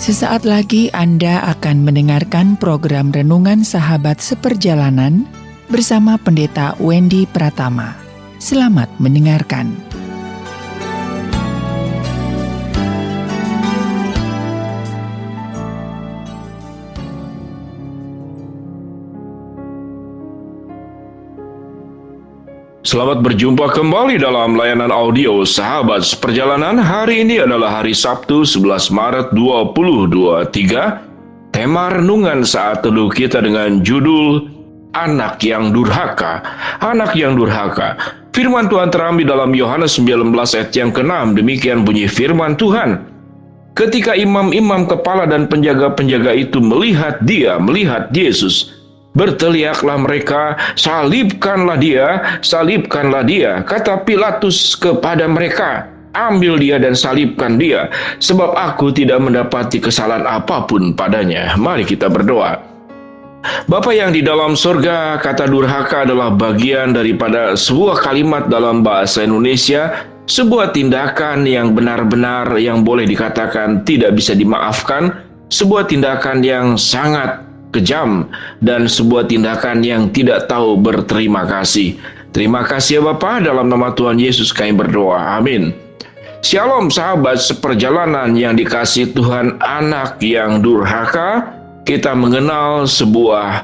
Sesaat lagi Anda akan mendengarkan program Renungan Sahabat Seperjalanan bersama Pendeta Wendy Pratama. Selamat mendengarkan. Selamat berjumpa kembali dalam layanan audio Sahabat Seperjalanan. Hari ini adalah hari Sabtu 11 Maret 2023. Tema renungan saat teduh kita dengan judul Anak yang Durhaka. Anak yang Durhaka. Firman Tuhan terambil dalam Yohanes 19 ayat yang ke-6. Demikian bunyi firman Tuhan. Ketika imam-imam kepala dan penjaga-penjaga itu melihat Yesus, berteriaklah mereka, salibkanlah dia, kata Pilatus kepada mereka, ambil dia dan salibkan dia, sebab aku tidak mendapati kesalahan apapun padanya. Mari kita berdoa. Bapa yang di dalam surga, kata durhaka adalah bagian daripada sebuah kalimat dalam bahasa Indonesia, sebuah tindakan yang benar-benar yang boleh dikatakan tidak bisa dimaafkan, sebuah tindakan yang sangat kejam, dan sebuah tindakan yang tidak tahu berterima kasih. Terima kasih ya Bapa, dalam nama Tuhan Yesus kami berdoa, amin. Shalom sahabat seperjalanan yang dikasihi Tuhan. Anak yang durhaka, kita mengenal sebuah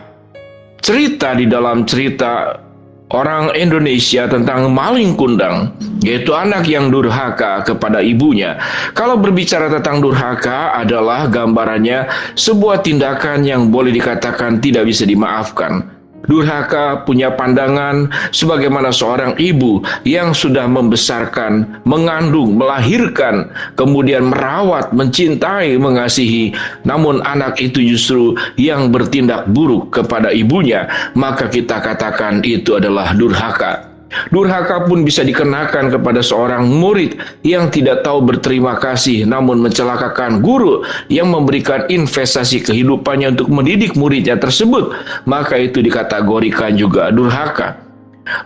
cerita di dalam cerita orang Indonesia tentang maling kundang, yaitu anak yang durhaka kepada ibunya. Kalau berbicara tentang durhaka adalah gambarannya sebuah tindakan yang boleh dikatakan tidak bisa dimaafkan. Durhaka punya pandangan sebagaimana seorang ibu yang sudah membesarkan, mengandung, melahirkan, kemudian merawat, mencintai, mengasihi. Namun anak itu justru yang bertindak buruk kepada ibunya, maka kita katakan itu adalah durhaka. Durhaka pun bisa dikenakan kepada seorang murid yang tidak tahu berterima kasih, namun mencelakakan guru yang memberikan investasi kehidupannya untuk mendidik muridnya tersebut, maka itu dikategorikan juga durhaka.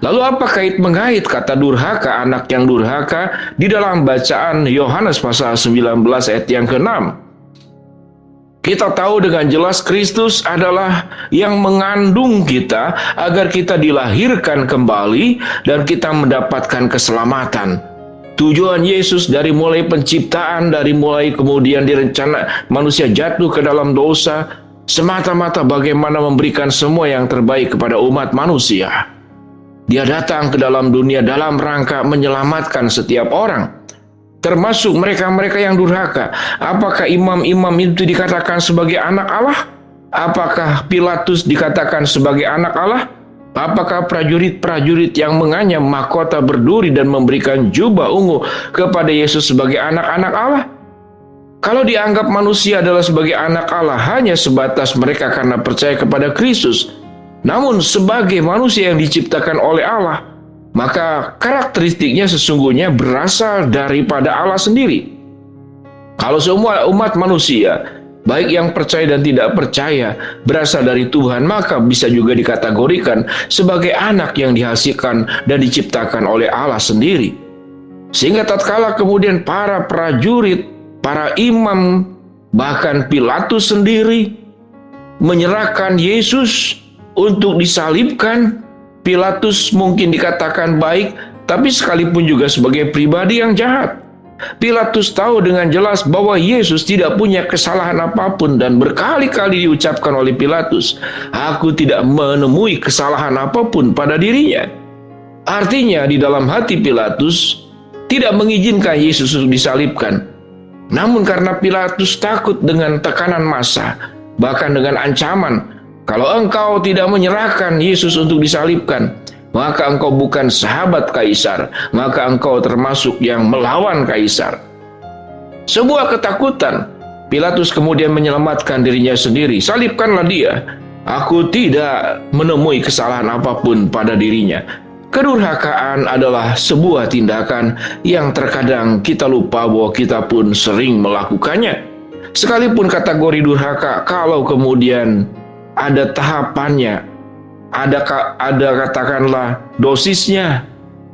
Lalu apa kait-mengait kata durhaka, anak yang durhaka di dalam bacaan Yohanes pasal 19 ayat yang ke-6? Kita tahu dengan jelas Kristus adalah yang mengandung kita agar kita dilahirkan kembali dan kita mendapatkan keselamatan. Tujuan Yesus dari mulai penciptaan, dari mulai kemudian direncana manusia jatuh ke dalam dosa, semata-mata bagaimana memberikan semua yang terbaik kepada umat manusia. Dia datang ke dalam dunia dalam rangka menyelamatkan setiap orang, termasuk mereka-mereka yang durhaka. Apakah imam-imam itu dikatakan sebagai anak Allah? Apakah Pilatus dikatakan sebagai anak Allah? Apakah prajurit-prajurit yang menganyam mahkota berduri dan memberikan jubah ungu kepada Yesus sebagai anak-anak Allah? Kalau dianggap manusia adalah sebagai anak Allah hanya sebatas mereka karena percaya kepada Kristus, namun sebagai manusia yang diciptakan oleh Allah, maka karakteristiknya sesungguhnya berasal daripada Allah sendiri. Kalau semua umat manusia, baik yang percaya dan tidak percaya, berasal dari Tuhan, maka bisa juga dikategorikan sebagai anak yang dihasilkan dan diciptakan oleh Allah sendiri. Sehingga tatkala kemudian para prajurit, para imam, bahkan Pilatus sendiri menyerahkan Yesus untuk disalibkan, Pilatus mungkin dikatakan baik, tapi sekalipun juga sebagai pribadi yang jahat. Pilatus tahu dengan jelas bahwa Yesus tidak punya kesalahan apapun, dan berkali-kali diucapkan oleh Pilatus, aku tidak menemui kesalahan apapun pada dirinya. Artinya di dalam hati Pilatus tidak mengizinkan Yesus untuk disalibkan. Namun karena Pilatus takut dengan tekanan massa, bahkan dengan ancaman, kalau engkau tidak menyerahkan Yesus untuk disalibkan, maka engkau bukan sahabat Kaisar, maka engkau termasuk yang melawan Kaisar. Sebuah ketakutan. Pilatus kemudian menyelamatkan dirinya sendiri. Salibkanlah dia. Aku tidak menemui kesalahan apapun pada dirinya. Kedurhakaan adalah sebuah tindakan yang terkadang kita lupa bahwa kita pun sering melakukannya. Sekalipun kategori durhaka, kalau kemudian ada tahapannya, ada katakanlah dosisnya,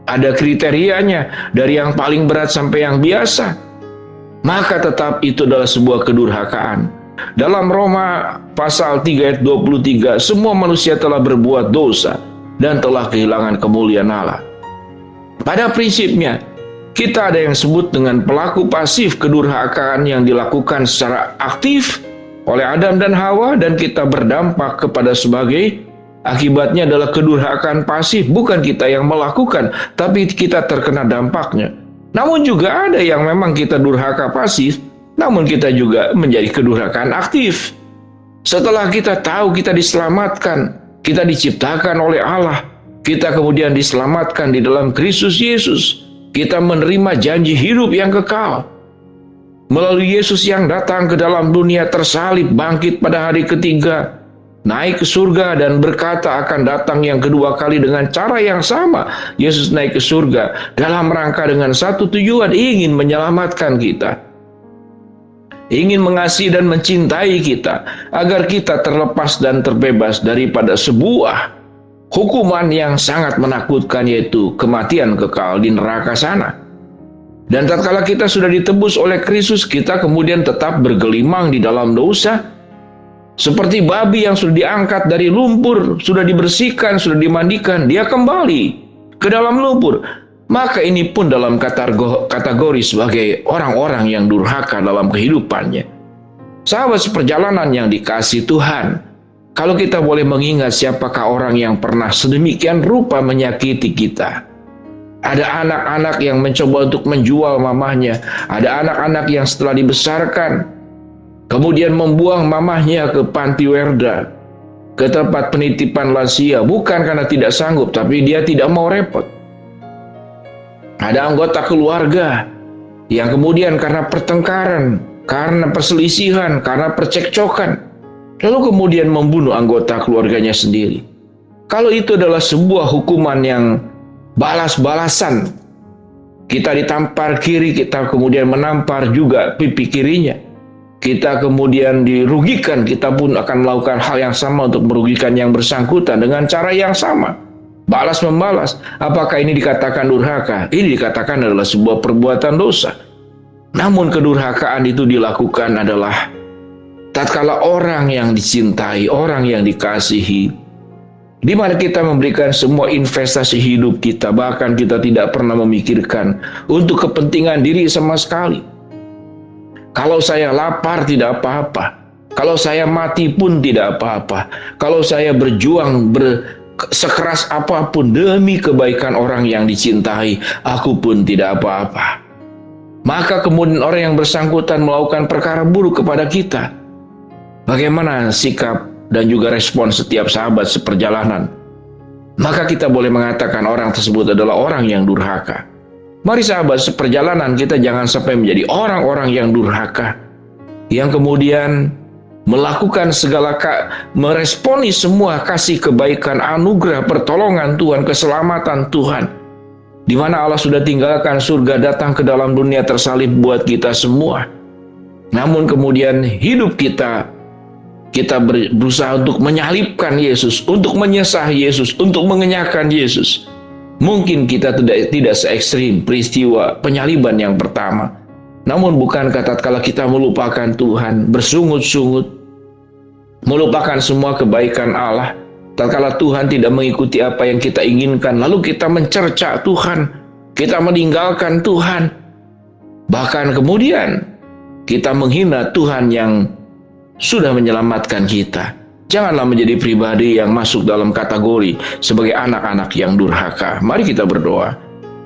ada kriterianya, dari yang paling berat sampai yang biasa, maka tetap itu adalah sebuah kedurhakaan. Dalam Roma pasal 3 ayat 23, semua manusia telah berbuat dosa dan telah kehilangan kemuliaan Allah. Pada prinsipnya, kita ada yang disebut dengan pelaku pasif kedurhakaan yang dilakukan secara aktif oleh Adam dan Hawa, dan kita berdampak kepada sebagai akibatnya adalah kedurhakaan pasif. Bukan kita yang melakukan, tapi kita terkena dampaknya. Namun juga ada yang memang kita durhaka pasif, namun kita juga menjadi kedurhakaan aktif. Setelah kita tahu kita diselamatkan, kita diciptakan oleh Allah, kita kemudian diselamatkan di dalam Kristus Yesus, kita menerima janji hidup yang kekal. Melalui Yesus yang datang ke dalam dunia, tersalib, bangkit pada hari ketiga, naik ke surga dan berkata akan datang yang kedua kali dengan cara yang sama. Yesus naik ke surga dalam rangka dengan satu tujuan, ingin menyelamatkan kita, ingin mengasihi dan mencintai kita, agar kita terlepas dan terbebas daripada sebuah hukuman yang sangat menakutkan, yaitu kematian kekal di neraka sana. Dan tatkala kita sudah ditebus oleh Kristus, kita kemudian tetap bergelimang di dalam dosa, seperti babi yang sudah diangkat dari lumpur, sudah dibersihkan, sudah dimandikan, dia kembali ke dalam lumpur. Maka ini pun dalam kategori sebagai orang-orang yang durhaka dalam kehidupannya. Sahabat seperjalanan yang dikasihi Tuhan, kalau kita boleh mengingat siapakah orang yang pernah sedemikian rupa menyakiti kita. Ada anak-anak yang mencoba untuk menjual mamahnya. Ada anak-anak yang setelah dibesarkan kemudian membuang mamahnya ke panti werda, ke tempat penitipan lansia, bukan karena tidak sanggup, tapi dia tidak mau repot. Ada anggota keluarga yang kemudian karena pertengkaran, karena perselisihan, karena percekcokan, lalu kemudian membunuh anggota keluarganya sendiri. Kalau itu adalah sebuah hukuman yang balas-balasan, kita ditampar kiri, kita kemudian menampar juga pipi kirinya. Kita kemudian dirugikan, kita pun akan melakukan hal yang sama untuk merugikan yang bersangkutan dengan cara yang sama. Balas membalas. Apakah ini dikatakan durhaka? Ini dikatakan adalah sebuah perbuatan dosa. Namun kedurhakaan itu dilakukan adalah tatkala orang yang dicintai, orang yang dikasihi, di mana kita memberikan semua investasi hidup kita, bahkan kita tidak pernah memikirkan untuk kepentingan diri sama sekali. Kalau saya lapar tidak apa-apa, kalau saya mati pun tidak apa-apa, kalau saya berjuang sekeras apapun demi kebaikan orang yang dicintai, aku pun tidak apa-apa. Maka kemudian orang yang bersangkutan melakukan perkara buruk kepada kita. Bagaimana sikap dan juga respon setiap sahabat seperjalanan? Maka kita boleh mengatakan orang tersebut adalah orang yang durhaka. Mari sahabat seperjalanan, kita jangan sampai menjadi orang-orang yang durhaka, yang kemudian melakukan meresponi semua kasih kebaikan, anugerah, pertolongan Tuhan, keselamatan Tuhan, di mana Allah sudah tinggalkan surga, datang ke dalam dunia, tersalib buat kita semua. Namun kemudian hidup kita berusaha untuk menyalibkan Yesus, untuk menyesah Yesus, untuk mengenyahkan Yesus. Mungkin kita tidak se-ekstrim peristiwa penyaliban yang pertama. Namun bukankah tatkala kita melupakan Tuhan, bersungut-sungut, melupakan semua kebaikan Allah, tatkala Tuhan tidak mengikuti apa yang kita inginkan, lalu kita mencerca Tuhan, kita meninggalkan Tuhan, bahkan kemudian kita menghina Tuhan yang sudah menyelamatkan kita. Janganlah menjadi pribadi yang masuk dalam kategori sebagai anak-anak yang durhaka. Mari kita berdoa.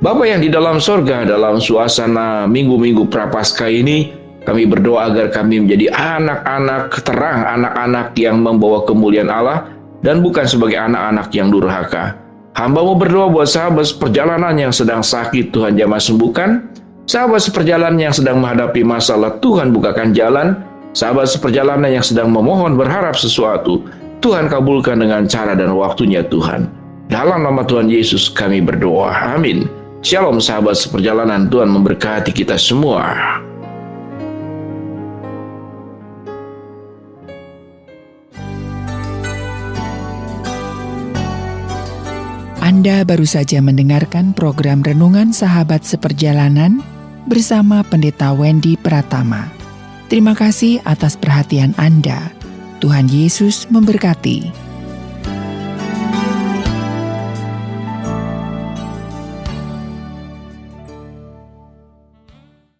Bapa yang di dalam sorga, dalam suasana minggu-minggu Prapaskah ini, kami berdoa agar kami menjadi anak-anak terang, anak-anak yang membawa kemuliaan Allah, dan bukan sebagai anak-anak yang durhaka. Hamba-Mu berdoa buat sahabat seperjalanan yang sedang sakit, Tuhan jamah sembuhkan. Sahabat seperjalanan yang sedang menghadapi masalah, Tuhan bukakan jalan. Sahabat seperjalanan yang sedang memohon berharap sesuatu, Tuhan kabulkan dengan cara dan waktunya Tuhan. Dalam nama Tuhan Yesus kami berdoa. Amin. Shalom sahabat seperjalanan, Tuhan memberkati kita semua. Anda baru saja mendengarkan program Renungan Sahabat Seperjalanan bersama Pendeta Wendy Pratama. Terima kasih atas perhatian Anda. Tuhan Yesus memberkati.